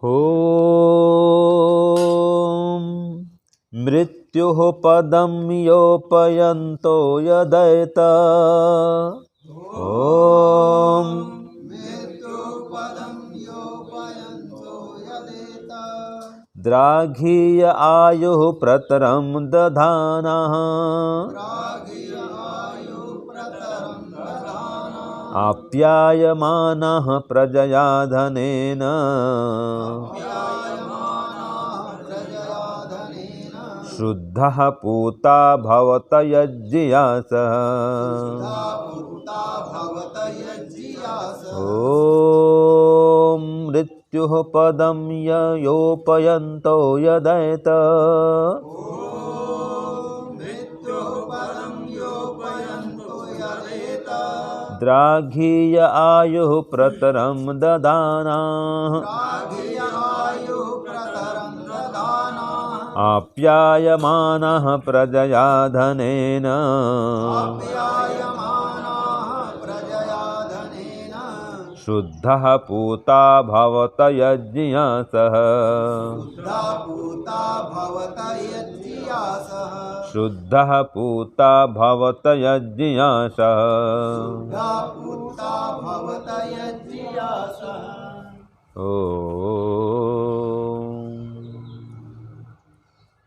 ॐ मृत्युः पदं योपयन्तो यदैत ॐ द्राघीय आयुः प्रतरं दधानः आप्यायमानः प्रजया धनेन शुद्धः पूता भवत यज्ञियासः ॐ मृत्युः पदं योपयन्तो यदैत द्राघीय आयुः प्रतरं ददानः आप्यायमानः प्रजया धनेन शुद्धः पूता भवत यज्ञियासः शुद्धः पूता भवत यज्ञियासः।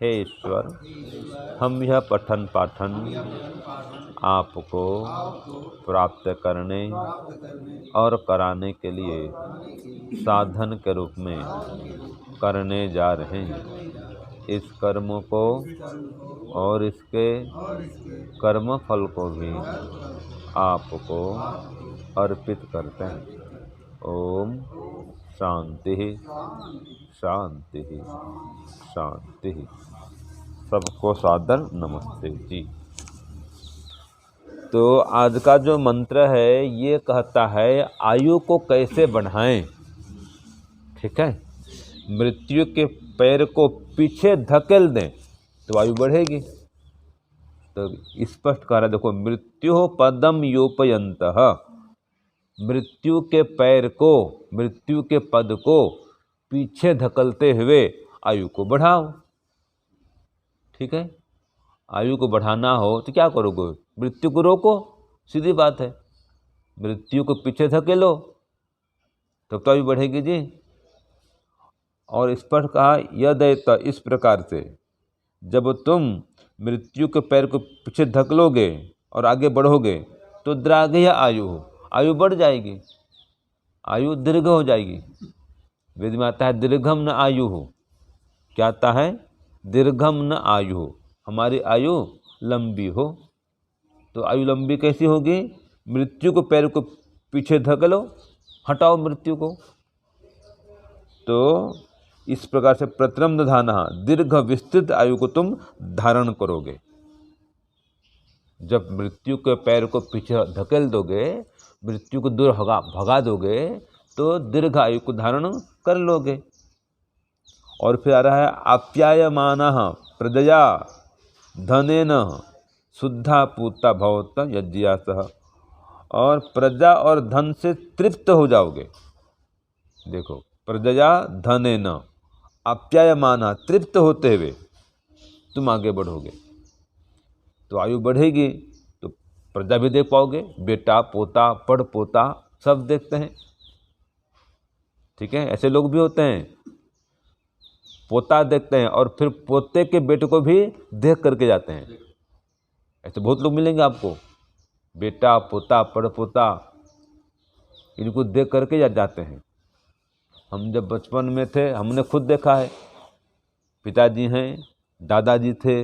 हे ईश्वर, हम यह पठन पाठन आपको प्राप्त करने और कराने के लिए साधन के रूप में करने जा रहे हैं। इस कर्म को और इसके कर्म फल को भी आपको अर्पित करते हैं। ओम शांति शांति शांति। सबको सादर नमस्ते जी। तो आज का जो मंत्र है ये कहता है आयु को कैसे बढ़ाएं। ठीक है, मृत्यु के पैर को पीछे धकेल दें तो आयु बढ़ेगी। तो स्पष्ट कह रहा है, देखो, मृत्यु पदम योपयन्तः, मृत्यु के पैर को, मृत्यु के पद को पीछे धकलते हुए आयु को बढ़ाओ। ठीक है, आयु को बढ़ाना हो तो क्या करोगे? मृत्यु को रोको, सीधी बात है। मृत्यु को पीछे धकेलो तब तो आयु बढ़ेगी जी। और स्पष्ट कहा यदैत, इस प्रकार से जब तुम मृत्यु के पैर को पीछे धकलोगे और आगे बढ़ोगे तो द्राघ्य आयु, आयु बढ़ जाएगी, आयु दीर्घ हो जाएगी। वेद में आता है दीर्घम न आयु हो। क्या आता है? दीर्घम न आयु हो, हमारी आयु लंबी हो। तो आयु लंबी कैसी होगी? मृत्यु को पैर को पीछे धकेलो, हटाओ मृत्यु को। तो इस प्रकार से प्रतरम दधानः, दीर्घ विस्तृत आयु को तुम धारण करोगे। जब मृत्यु के पैर को पीछे धकेल दोगे, मृत्यु को दूर भगा दोगे तो दीर्घ आयु को धारण कर लोगे। और फिर आ रहा है आप्यायमानः प्रजया धनेन शुद्धा पूता भवत यज्ञियासः, और प्रजा और धन से तृप्त हो जाओगे। देखो, प्रजया धनेन आप्यायमानः, तृप्त होते हुए तुम आगे बढ़ोगे तो आयु बढ़ेगी। तो प्रजा भी देख पाओगे, बेटा पोता पड़ पोता सब देखते हैं। ठीक है, ऐसे लोग भी होते हैं, पोता देखते हैं और फिर पोते के बेटे को भी देख करके जाते हैं। ऐसे बहुत लोग मिलेंगे आपको, बेटा पोता पड़ पोता इनको देख करके जाते हैं। हम जब बचपन में थे हमने खुद देखा है, पिताजी हैं, दादाजी थे,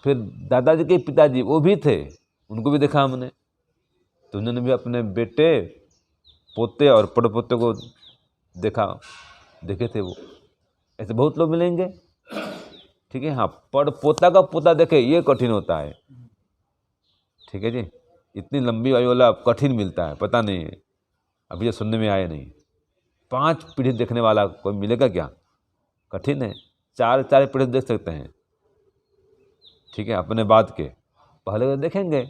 फिर दादाजी के पिताजी वो भी थे, उनको भी देखा हमने। तो उन्होंने भी अपने बेटे पोते और पड़ पोते को देखे थे वो। ऐसे बहुत लोग मिलेंगे। ठीक है, हाँ, पड़ पोता का पोता देखे ये कठिन होता है। ठीक है जी, इतनी लंबी आयु वाला कठिन मिलता है, पता नहीं है, अभी ये सुनने में आया नहीं। 5 पीढ़ी देखने वाला कोई मिलेगा क्या? कठिन है। 4 पीढ़ी देख सकते हैं। ठीक है, अपने बाद के पहले तो देखेंगे।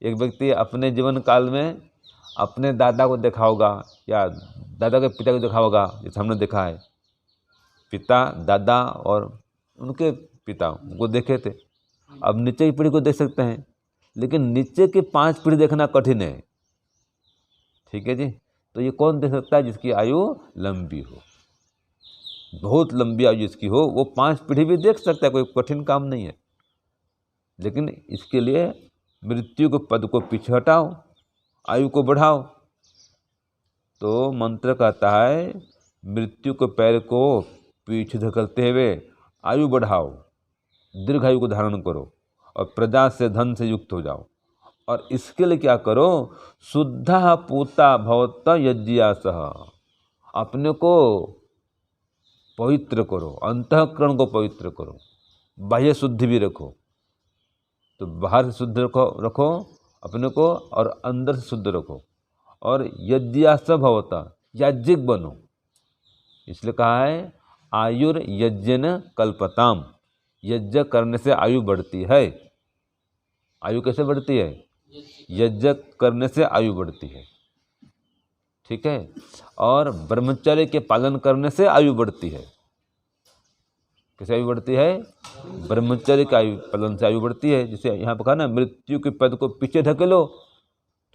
एक व्यक्ति अपने जीवन काल में अपने दादा को देखा होगा या दादा के पिता को देखा होगा, जैसे हमने देखा है। पिता, दादा और उनके पिता उनको देखे थे। अब नीचे की पीढ़ी को देख सकते हैं, लेकिन नीचे की 5 पीढ़ी देखना कठिन है। ठीक है जी। तो ये कौन देख सकता है? जिसकी आयु लंबी हो, बहुत लंबी आयु जिसकी हो, वो 5 पीढ़ी भी देख सकता है, कोई कठिन काम नहीं है। लेकिन इसके लिए मृत्यु के पद को पीछे हटाओ, आयु को बढ़ाओ। तो मंत्र कहता है मृत्यु के पैर को पीछे धकेलते हुए आयु बढ़ाओ, दीर्घायु को धारण करो और प्रजा से, धन से युक्त हो जाओ। और इसके लिए क्या करो? शुद्धा पूता भवत यज्ञासह, अपने को पवित्र करो, अंतःकरण को पवित्र करो, बाह्य शुद्धि भी रखो। तो बाहर से शुद्ध रखो अपने को, और अंदर से शुद्ध रखो। और यज्ञासह भवता, याज्ञिक बनो। इसलिए कहा है आयुर यज्ञन कल्पताम, यज्ञ करने से आयु बढ़ती है। आयु कैसे बढ़ती है? यज्ञ करने से आयु बढ़ती है। ठीक है। और ब्रह्मचर्य के पालन करने से आयु बढ़ती है। कैसे आयु बढ़ती है? ब्रह्मचर्य का आयु पालन से आयु बढ़ती है। जिसे यहाँ पर कहा ना मृत्यु के पद को पीछे धकेलो,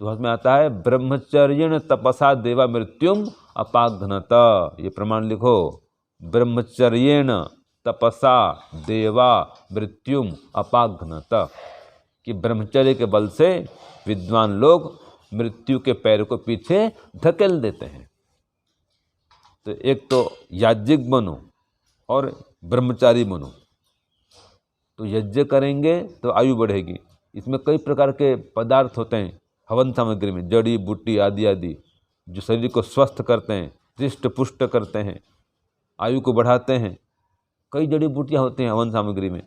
तो उसमें आता है ब्रह्मचर्येण तपसा देवा मृत्युम अपाघ्नत। ये प्रमाण लिखो, ब्रह्मचर्येण तपसा देवा मृत्युम अपाघ्नत, कि ब्रह्मचर्य के बल से विद्वान लोग मृत्यु के पैर को पीछे धकेल देते हैं। तो एक तो याज्ञिक बनो और ब्रह्मचारी बनो। तो यज्ञ करेंगे तो आयु बढ़ेगी। इसमें कई प्रकार के पदार्थ होते हैं हवन सामग्री में, जड़ी बूटी आदि आदि, जो शरीर को स्वस्थ करते हैं, हृष्ट पुष्ट करते हैं, आयु को बढ़ाते हैं। कई जड़ी बूटियाँ होती हैं हवन सामग्री में।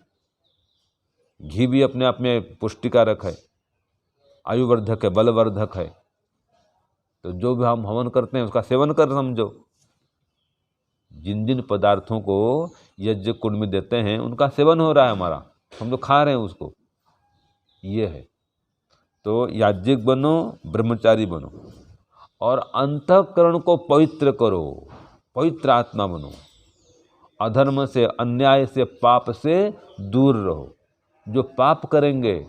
घी भी अपने आप में पुष्टिकारक है, आयुवर्धक है, बलवर्धक है। तो जो भी हम हवन करते हैं उसका सेवन कर समझो। जिन जिन पदार्थों को यज्ञ कुंड में देते हैं उनका सेवन हो रहा है हमारा, हम लोग खा रहे हैं उसको। ये है। तो याज्ञिक बनो, ब्रह्मचारी बनो, और अंतःकरण को पवित्र करो, पवित्र आत्मा बनो। अधर्म से, अन्याय से, पाप से दूर रहो। जो पाप करेंगे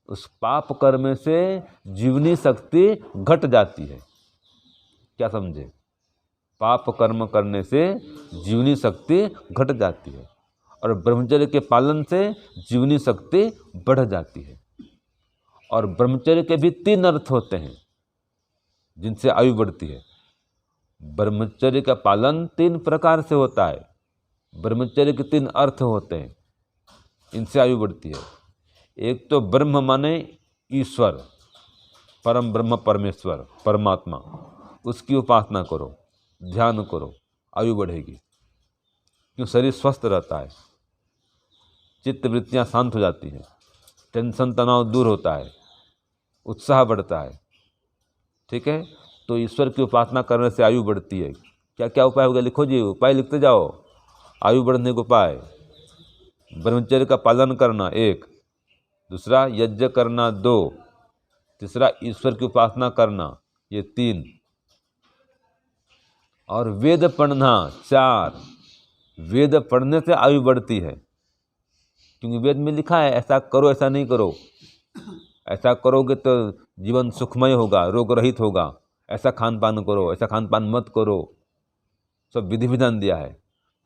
उस पाप कर्म से जीवनी शक्ति घट जाती है। क्या समझे? पाप कर्म करने से जीवनी शक्ति घट जाती है, और ब्रह्मचर्य के पालन से जीवनी शक्ति बढ़ जाती है। और ब्रह्मचर्य के भी 3 अर्थ होते हैं जिनसे आयु बढ़ती है। ब्रह्मचर्य का पालन 3 प्रकार से होता है। ब्रह्मचर्य के 3 अर्थ होते हैं, इनसे आयु बढ़ती है। एक तो ब्रह्म माने ईश्वर, परम ब्रह्म, परमेश्वर, परमात्मा, उसकी उपासना करो, ध्यान करो, आयु बढ़ेगी। क्यों? शरीर स्वस्थ रहता है, चित्त वृत्तियाँ शांत हो जाती हैं, टेंशन तनाव दूर होता है, उत्साह बढ़ता है। ठीक है। तो ईश्वर की उपासना करने से आयु बढ़ती है। क्या क्या उपाय हो गया? लिखो जी, उपाय लिखते जाओ। आयु बढ़ने के उपाय: ब्रह्मचर्य का पालन करना 1, दूसरा यज्ञ करना 2, तीसरा ईश्वर की उपासना करना, ये 3, और वेद पढ़ना 4। वेद पढ़ने से आयु बढ़ती है, क्योंकि वेद में लिखा है ऐसा करो, ऐसा नहीं करो। ऐसा करोगे तो जीवन सुखमय होगा, रोग रहित होगा। ऐसा खान पान करो, ऐसा खान पान मत करो, सब विधि विधान दिया है।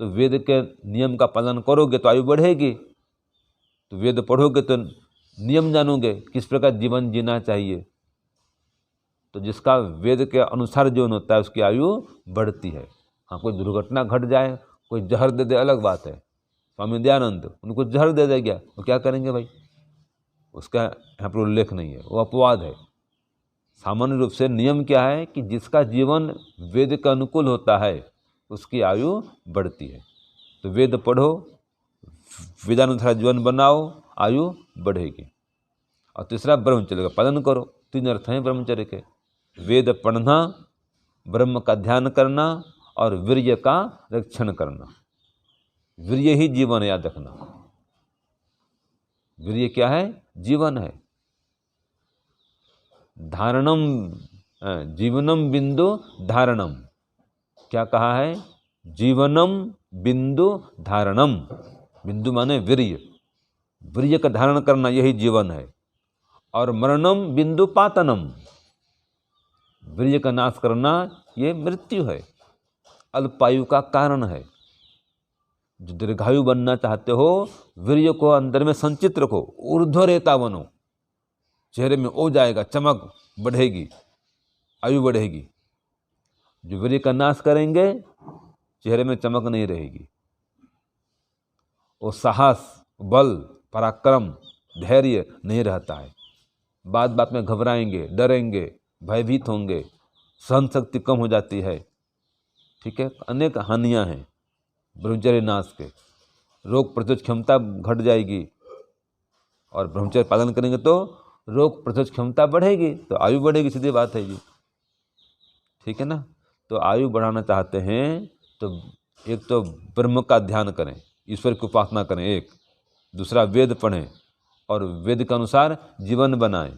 तो वेद के नियम का पालन करोगे तो आयु बढ़ेगी। तो वेद पढ़ोगे तो नियम जानोगे, किस प्रकार जीवन जीना चाहिए। तो जिसका वेद के अनुसार जीवन होता है उसकी आयु बढ़ती है। हाँ, कोई दुर्घटना घट जाए, कोई जहर दे दे, अलग बात है। स्वामी दयानंद उनको जहर दे गया, वो क्या करेंगे भाई? उसका यहाँ पर उल्लेख नहीं है, वो अपवाद है। सामान्य रूप से नियम क्या है कि जिसका जीवन वेद के अनुकूल होता है उसकी आयु बढ़ती है। तो वेद पढ़ो, वेदानुसार जीवन बनाओ, आयु बढ़ेगी। और तीसरा ब्रह्मचर्य का पालन करो। 3 अर्थ हैं ब्रह्मचर्य के: वेद पढ़ना, ब्रह्म का ध्यान करना, और वीर्य का रक्षण करना। वीर्य ही जीवन है, याद रखना। वीर्य क्या है? जीवन है। धारणम, जीवनम बिंदु धारणम। क्या कहा है? जीवनम बिंदु धारणम, बिंदु माने वीर्य, वीर्य का धारण करना यही जीवन है। और मरणम बिंदु पातनम, वीर्य का नाश करना ये मृत्यु है, अल्पायु का कारण है। जो दीर्घायु बनना चाहते हो, वीर्य को अंदर में संचित रखो, ऊर्ध्वरेता बनो, चेहरे में हो जाएगा, चमक बढ़ेगी, आयु बढ़ेगी। जो वीर्य का नाश करेंगे, चेहरे में चमक नहीं रहेगी। वो साहस, बल, पराक्रम, धैर्य नहीं रहता है। बात बात में घबराएंगे, डरेंगे, भयभीत होंगे, सहन शक्ति कम हो जाती है। ठीक है, अनेक हानियां हैं ब्रह्मचर्य नाश के। रोग प्रतिरोध क्षमता घट जाएगी, और ब्रह्मचर्य पालन करेंगे तो रोग प्रतिरोध क्षमता बढ़ेगी, तो आयु बढ़ेगी, सीधी बात है जी। ठीक है ना। तो आयु बढ़ाना चाहते हैं तो एक तो ब्रह्म का ध्यान करें, ईश्वर की उपासना करें, एक दूसरा वेद पढ़ें और वेद के अनुसार जीवन बनाएं,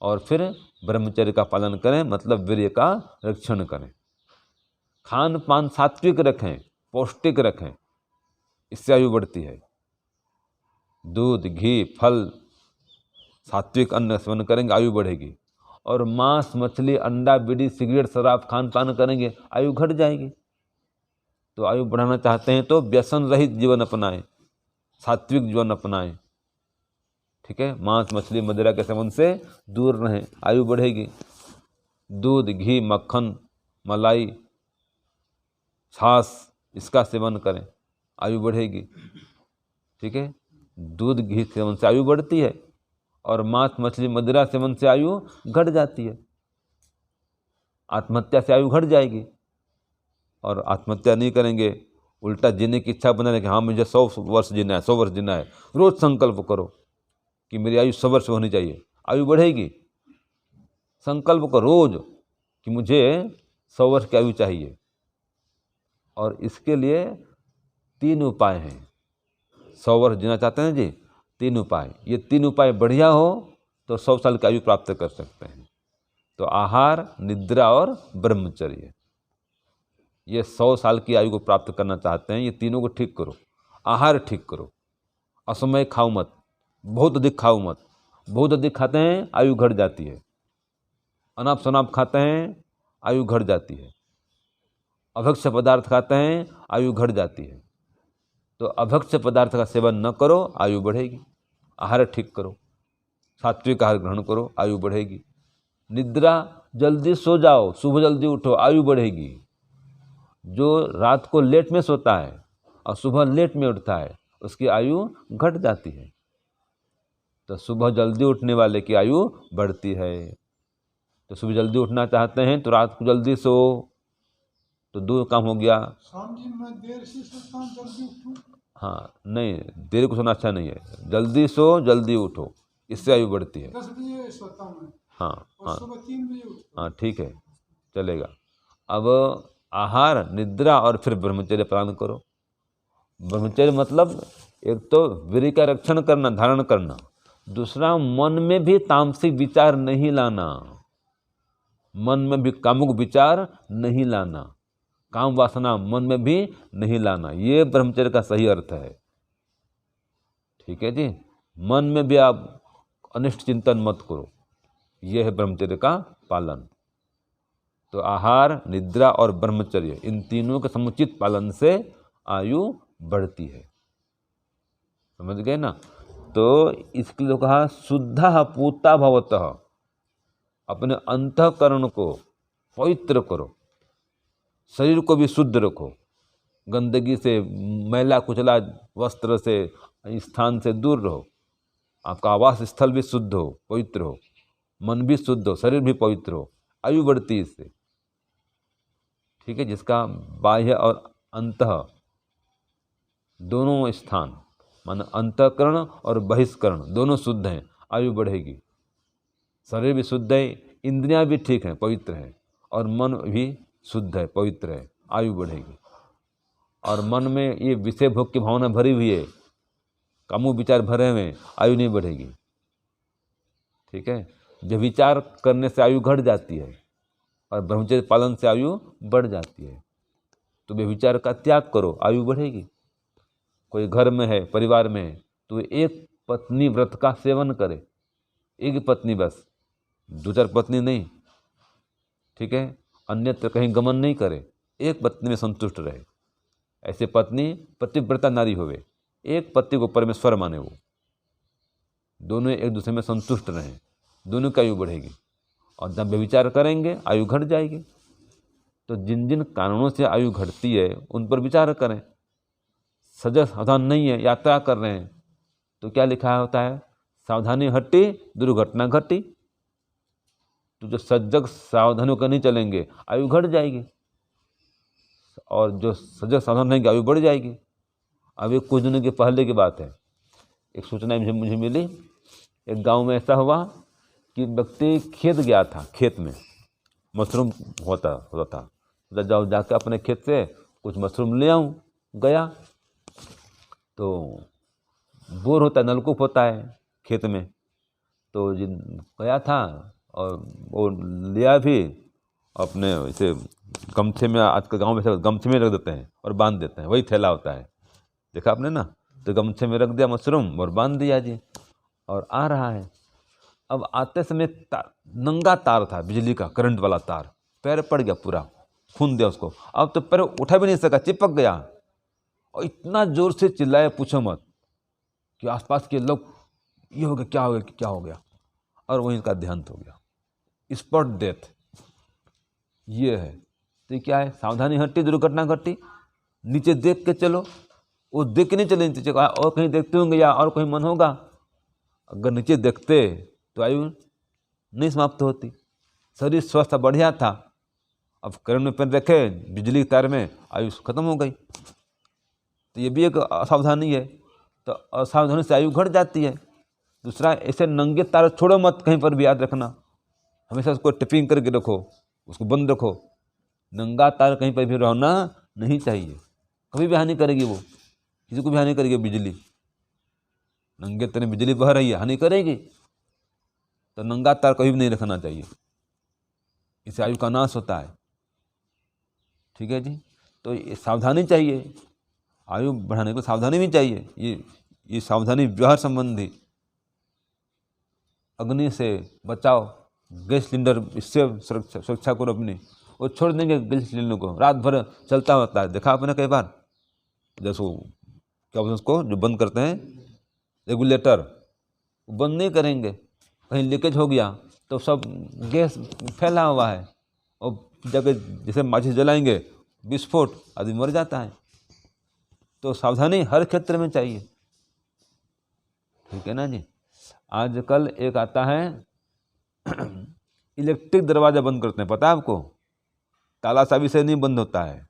और फिर ब्रह्मचर्य का पालन करें, मतलब वीर्य का रक्षण करें। खान पान सात्विक रखें, पौष्टिक रखें, इससे आयु बढ़ती है। दूध, घी, फल, सात्विक अन्न सेवन करेंगे, आयु बढ़ेगी। और मांस, मछली, अंडा, बीड़ी, सिगरेट, शराब खान पान करेंगे, आयु घट जाएगी। तो आयु बढ़ाना चाहते हैं तो व्यसन रहित जीवन अपनाएं, सात्विक जीवन अपनाएं। ठीक है, मांस, मछली, मदिरा के सेवन से दूर रहें, आयु बढ़ेगी। दूध, घी, मक्खन, मलाई, छाछ, इसका सेवन करें, आयु बढ़ेगी। ठीक है, दूध घी सेवन से आयु बढ़ती है, और मांस, मछली, मदिरा सेवन से आयु घट जाती है। आत्महत्या से आयु घट जाएगी, और आत्महत्या नहीं करेंगे, उल्टा जीने की इच्छा बना रहे कि हाँ मुझे 100 वर्ष जीना है, 100 वर्ष जीना है। रोज संकल्प करो कि मेरी आयु 100 वर्ष होनी चाहिए, आयु बढ़ेगी। संकल्प करो रोज कि मुझे 100 वर्ष की आयु चाहिए। और इसके लिए 3 उपाय हैं। 100 वर्ष जीना चाहते हैं जी, 3 उपाय, ये 3 उपाय बढ़िया हो तो 100 साल की आयु प्राप्त कर सकते हैं। तो आहार, निद्रा और ब्रह्मचर्य, ये 100 साल की आयु को प्राप्त करना चाहते हैं, ये तीनों को ठीक करो। आहार ठीक करो, असमय खाओ मत, बहुत अधिक खाओ मत। बहुत अधिक खाते हैं, आयु घट जाती है। अनाप शनाप खाते हैं, आयु घट जाती है। अभक्ष्य पदार्थ खाते हैं, आयु घट जाती है। तो अभक्ष्य पदार्थ का सेवन न करो, आयु बढ़ेगी। आहार ठीक करो, सात्विक आहार ग्रहण करो, आयु बढ़ेगी। निद्रा, जल्दी सो जाओ, सुबह जल्दी उठो, आयु बढ़ेगी। जो रात को लेट में सोता है और सुबह लेट में उठता है, उसकी आयु घट जाती है। तो सुबह जल्दी उठने वाले की आयु बढ़ती है। तो सुबह जल्दी उठना चाहते हैं तो रात को जल्दी सो, तो 2 काम हो गया। स्वामी जी, मैं देर से सोता हूँ, जल्दी उठूं? हाँ, नहीं, देर को सोना अच्छा नहीं है। जल्दी सो, जल्दी उठो, इससे आयु बढ़ती है। 10 बजे सोता हूँ मैं, हाँ और हाँ सुबह 3 बजे उठता हूँ। हाँ, ठीक है, चलेगा। अब आहार, निद्रा और फिर ब्रह्मचर्य पालन करो। ब्रह्मचर्य मतलब एक तो वीर्य का रक्षण करना, धारण करना। दूसरा, मन में भी तामसिक विचार नहीं लाना, मन में भी कामुक विचार नहीं लाना, काम वासना मन में भी नहीं लाना। ये ब्रह्मचर्य का सही अर्थ है। ठीक है जी, मन में भी आप अनिष्ट चिंतन मत करो, यह है ब्रह्मचर्य का पालन। तो आहार, निद्रा और ब्रह्मचर्य, इन तीनों के समुचित पालन से आयु बढ़ती है। समझ गए ना। तो इसके लिए कहा शुद्ध पूता भवतः, अपने अंतःकरण को पवित्र करो, शरीर को भी शुद्ध रखो, गंदगी से, मैला कुचला वस्त्र से, स्थान से दूर रहो। आपका आवास स्थल भी शुद्ध हो, पवित्र हो, मन भी शुद्ध हो, शरीर भी पवित्र हो, आयु बढ़ती है इससे। ठीक है, जिसका बाह्य और अंतः दोनों स्थान, माने अंतःकरण और बहिष्करण दोनों शुद्ध हैं, आयु बढ़ेगी। शरीर भी शुद्ध है, इंद्रियां भी ठीक हैं, पवित्र हैं, और मन भी शुद्ध है, पवित्र है, आयु बढ़ेगी। और मन में ये विषय भोग की भावना भरी हुई है, कामु विचार भरे हुए, आयु नहीं बढ़ेगी। ठीक है, व्यभिचार करने से आयु घट जाती है, और ब्रह्मचर्य पालन से आयु बढ़ जाती है। तो व्यभिचार का त्याग करो, आयु बढ़ेगी। कोई घर में है, परिवार में है, तो एक पत्नी व्रत का सेवन करे, एक ही पत्नी बस, 2-4 पत्नी नहीं, ठीक है। अन्यत्र कहीं गमन नहीं करे, एक पत्नी में संतुष्ट रहे। ऐसे पत्नी पतिव्रता नारी होवे, एक पति को परमेश्वर माने, वो दोनों एक दूसरे में संतुष्ट रहें, दोनों की आयु बढ़ेगी। और जब व्यभिचार करेंगे आयु घट जाएगी। तो जिन जिन कारणों से आयु घटती है उन पर विचार करें। सजग सावधान नहीं है, यात्रा कर रहे हैं, तो क्या लिखा होता है, सावधानी हटी दुर्घटना घटी। तो जो सजग सावधानी होकर नहीं चलेंगे आयु घट जाएगी, और जो सजग सावधान रहेंगे आयु बढ़ जाएगी। अभी कुछ दिनों के पहले की बात है, एक सूचना मुझे मिली। एक गांव में ऐसा हुआ कि व्यक्ति खेत गया था, खेत में मशरूम होता था, जाओ जाके अपने खेत से कुछ मशरूम ले आऊँ। गया तो बोर होता है, नलकूप होता है खेत में, तो जिन गया था और वो लिया भी अपने इसे गमछे में, आज के गाँव में से गमछे में रख देते हैं और बांध देते हैं, वही थैला होता है, देखा आपने ना। तो गमछे में रख दिया मशरूम और बांध दिया जी, और आ रहा है। अब आते समय नंगा तार था, बिजली का करंट वाला तार, पैर पड़ गया, पूरा खून दिया उसको। अब तो पैर उठा भी नहीं सका, चिपक गया, और इतना जोर से चिल्लाया पूछो मत, कि आसपास के लोग ये हो गया, क्या हो गया, क्या हो गया, और वहीं का देहांत हो गया, स्पॉट डेथ। ये है तो ये क्या है, सावधानी हटी दुर्घटना घटी। नीचे देख के चलो, वो देख के नहीं चले नीचे, और कहीं देखते होंगे या और कहीं मन होगा। अगर नीचे देखते तो आयु नहीं समाप्त होती, शरीर स्वस्थ बढ़िया था। अब करंट में पैर रखे, बिजली के तार में, आयु खत्म हो गई। तो ये भी एक असावधानी है, तो असावधानी से आयु घट जाती है। दूसरा, ऐसे नंगे तार छोड़ो मत, कहीं पर भी याद रखना, हमेशा उसको टिपिंग करके रखो, उसको बंद रखो। नंगा तार कहीं पर भी रहना नहीं चाहिए, कभी भी हानि करेगी, वो किसी को भी हानि करेगी। बिजली नंगे तार में बिजली बह रही है, हानि करेगी, तो नंगा तार कभी भी नहीं रखना चाहिए, इससे आयु का नाश होता है। ठीक है जी, तो ये सावधानी चाहिए, आयु बढ़ाने को सावधानी भी चाहिए। ये सावधानी व्यवहार संबंधी, अग्नि से बचाओ, गैस सिलेंडर, इससे सुरक्षा करो अपनी। वो छोड़ देंगे गैस सिलेंडर को, रात भर चलता होता है, देखा आपने कई बार। जैसे क्या बोलते हैं उसको, जो बंद करते हैं रेगुलेटर, वो बंद नहीं करेंगे, कहीं लीकेज हो गया तो सब गैस फैला हुआ है, और जगह जैसे माचिस जलाएंगे, विस्फोट, आदमी मर जाता है। तो सावधानी हर क्षेत्र में चाहिए, ठीक है ना जी। आजकल एक आता है इलेक्ट्रिक दरवाजा बंद करते हैं, पता है आपको, ताला चाबी से नहीं बंद होता है।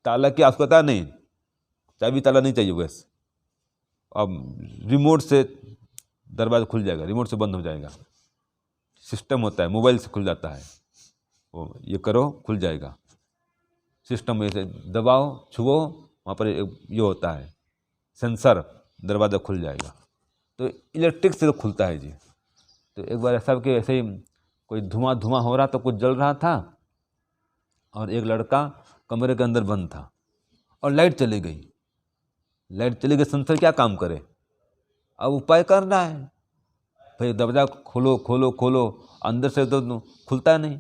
ताला की आवश्यकता नहीं, चाबी ताला नहीं चाहिए बस। अब रिमोट से दरवाजा खुल जाएगा, रिमोट से बंद हो जाएगा, सिस्टम होता है, मोबाइल से खुल जाता है, वो ये करो खुल जाएगा सिस्टम में से दबाओ, छुओ, वहाँ पर ये होता है सेंसर, दरवाज़ा खुल जाएगा। तो इलेक्ट्रिक से तो खुलता है जी। तो एक बार ऐसा कि ऐसे ही कोई धुआं हो रहा था, कुछ जल रहा था, और एक लड़का कमरे के अंदर बंद था, और लाइट चली गई। सेंसर क्या काम करे, अब उपाय कर रहा है, भाई दरवाज़ा खोलो खोलो खोलो, अंदर से तो खुलता नहीं।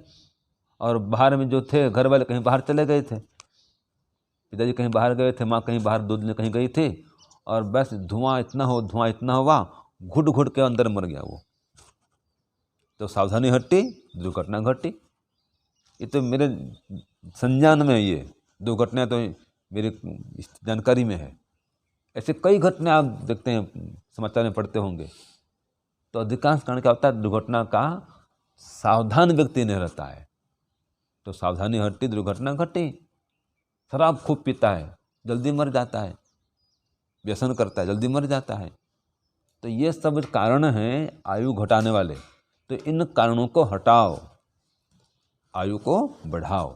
और बाहर में जो थे घर वाले कहीं बाहर चले गए थे, पिताजी कहीं बाहर गए थे, माँ कहीं बाहर दूध ले कहीं गई थी, और बस धुआं इतना हुआ, घुट घुट के अंदर मर गया वो। तो सावधानी हटी दुर्घटना घटी। ये तो मेरे संज्ञान में, ये दो घटनाएं तो मेरी जानकारी में है। ऐसे कई घटनाएं आप देखते हैं, समाचार में पढ़ते होंगे। तो अधिकांश कारण क्या होता है, दुर्घटना का सावधान व्यक्ति नहीं रहता है। तो सावधानी हटी दुर्घटना घटी। शराब खूब पीता है, जल्दी मर जाता है, व्यसन करता है, जल्दी मर जाता है। तो ये सब कारण हैं आयु घटाने वाले। तो इन कारणों को हटाओ, आयु को बढ़ाओ।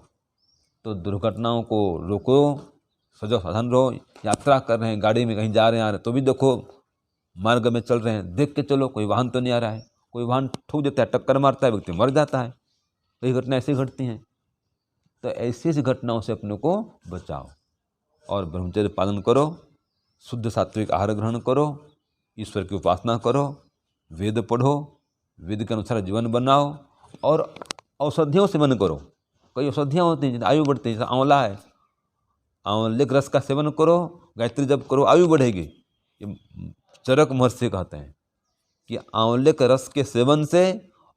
तो दुर्घटनाओं को रोको, सजग सावधान रहो। यात्रा कर रहे हैं, गाड़ी में कहीं जा रहे हैं आ रहे हैं, तो भी देखो मार्ग में चल रहे हैं, देख के चलो कोई वाहन तो नहीं आ रहा है। कोई वाहन ठोक देता है, टक्कर मारता है, व्यक्ति मर जाता है। कई घटना ऐसी घटती हैं। तो ऐसी ऐसी घटनाओं से अपने को बचाओ और ब्रह्मचर्य पालन करो, शुद्ध सात्विक आहार ग्रहण करो, ईश्वर की उपासना करो, वेद पढ़ो, वेद के अनुसार जीवन बनाओ और औषधियों से सेवन करो। कई औषधियाँ होती हैं जिनसे आयु बढ़ती है, जैसे आंवला है, आंवले के रस का सेवन करो, गायत्री जप करो, आयु बढ़ेगी। ये चरक महर्षि कहते हैं कि आंवले के रस के सेवन से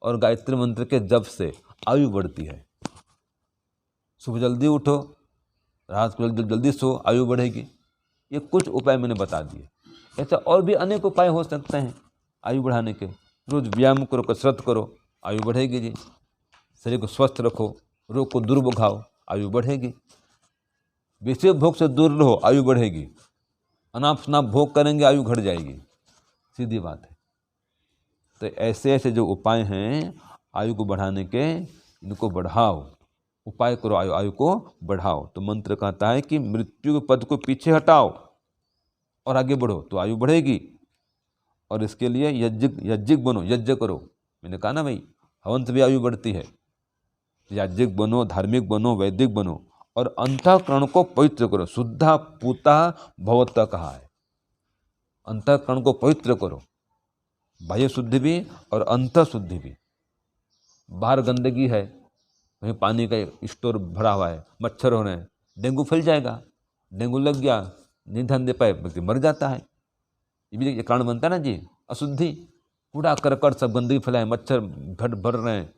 और गायत्री मंत्र के जप से आयु बढ़ती है। सुबह जल्दी उठो, रात को जल्दी सो, आयु बढ़ेगी। ये कुछ उपाय मैंने बता दिए। ऐसे और भी अनेक उपाय हो सकते हैं आयु बढ़ाने के। रोज व्यायाम करो, कसरत करो, आयु बढ़ेगी जी। शरीर को स्वस्थ रखो, रोग को दूर भगाओ, आयु बढ़ेगी। विषय भोग से दूर रहो, आयु बढ़ेगी। अनाप शनाप भोग करेंगे, आयु घट जाएगी, सीधी बात है। तो ऐसे ऐसे जो उपाय हैं आयु को बढ़ाने के, इनको बढ़ाओ, उपाय करो, आयु को बढ़ाओ। तो मंत्र कहता है कि मृत्यु के पद को पीछे हटाओ और आगे बढ़ो तो आयु बढ़ेगी। और इसके लिए यज्ञिक बनो, यज्ञ करो। मैंने कहा ना भाई, हवन से भी आयु बढ़ती है। याज्ञिक बनो, धार्मिक बनो, वैदिक बनो और अंतःकरण को पवित्र करो। शुद्धा पूता भवता कहा है। अंतःकरण को पवित्र करो, बाह्य शुद्धि भी और अंतः शुद्धि भी। बाहर गंदगी है, वहीं पानी का स्टोर भरा हुआ है, मच्छर हो रहे हैं, डेंगू फैल जाएगा। डेंगू लग गया, नहीं ध्यान दे पाए, व्यक्ति मर जाता है। ये भी एक कारण बनता है ना जी, अशुद्धि। कूड़ा करकट सब गंदगी फैलाए, मच्छर घट भर रहे हैं,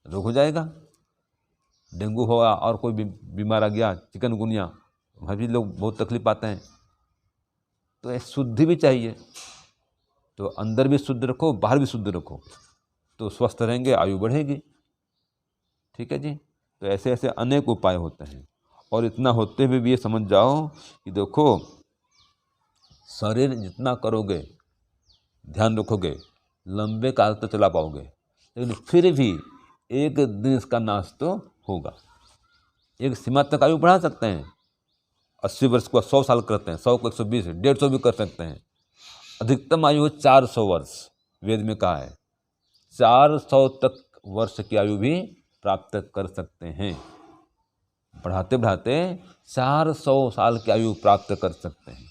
रोग हो जाएगा। डेंगू होगा और कोई भी बीमार आ गया, चिकनगुनिया, वहाँ भी लोग बहुत तकलीफ पाते हैं। तो ये शुद्धि भी चाहिए। तो अंदर भी शुद्ध रखो, बाहर भी शुद्ध रखो, तो स्वस्थ रहेंगे, आयु बढ़ेगी। ठीक है जी। तो ऐसे ऐसे अनेक उपाय होते हैं। और इतना होते हुए भी ये समझ जाओ कि देखो, शरीर जितना करोगे, ध्यान रखोगे, लंबे काल तक चला पाओगे, लेकिन फिर भी एक दिन इसका नाश तो होगा। एक सीमा तक आयु बढ़ा सकते हैं, 80 वर्ष को 100 साल करते हैं, 100 को 120, 150 भी कर सकते हैं। अधिकतम आयु है 400 वर्ष, वेद में कहा है। 400 तक वर्ष की आयु भी प्राप्त कर सकते हैं। बढ़ाते बढ़ाते 400 साल की आयु प्राप्त कर सकते हैं।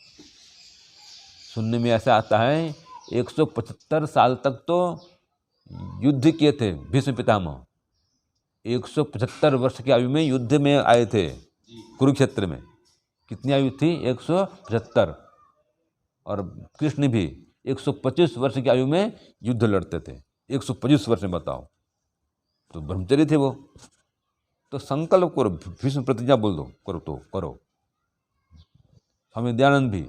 सुनने में ऐसा आता है 175 साल तक तो युद्ध किए थे भीष्म पितामह। 175 वर्ष की आयु में युद्ध में आए थे कुरुक्षेत्र में। कितनी आयु थी? 175। और कृष्ण भी 125 वर्ष की आयु में युद्ध लड़ते थे। 125 वर्ष में बताओ, तो ब्रह्मचर्य थे वो। तो संकल्प करो, भीष्म प्रतिज्ञा बोल दो, करो तो करो। स्वामी दयानंद भी,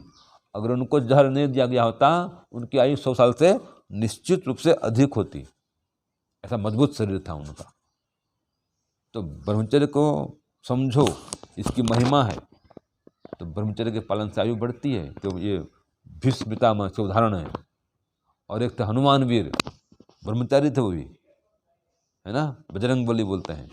अगर उनको जहर नहीं दिया गया होता, उनकी आयु 100 साल से निश्चित रूप से अधिक होती। ऐसा मजबूत शरीर था उनका। तो ब्रह्मचर्य को समझो, इसकी महिमा है। तो ब्रह्मचर्य के पालन से आयु बढ़ती है। तो ये भीष्म पितामह से उदाहरण है। और एक थे हनुमान वीर, ब्रह्मचारी थे वो भी, है ना, बजरंगबली बोलते हैं।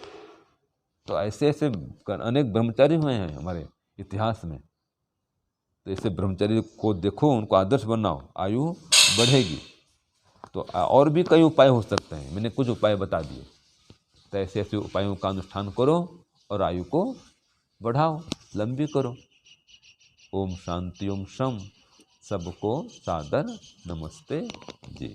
तो ऐसे ऐसे अनेक ब्रह्मचारी हुए हैं हमारे इतिहास में। तो ऐसे ब्रह्मचर्य को देखो, उनको आदर्श बनाओ, आयु बढ़ेगी। तो और भी कई उपाय हो सकते हैं, मैंने कुछ उपाय बता दिए। तो ऐसे ऐसे उपायों का अनुष्ठान करो और आयु को बढ़ाओ, लंबी करो। ओम शांति, ओम शम। सबको सादर नमस्ते जी।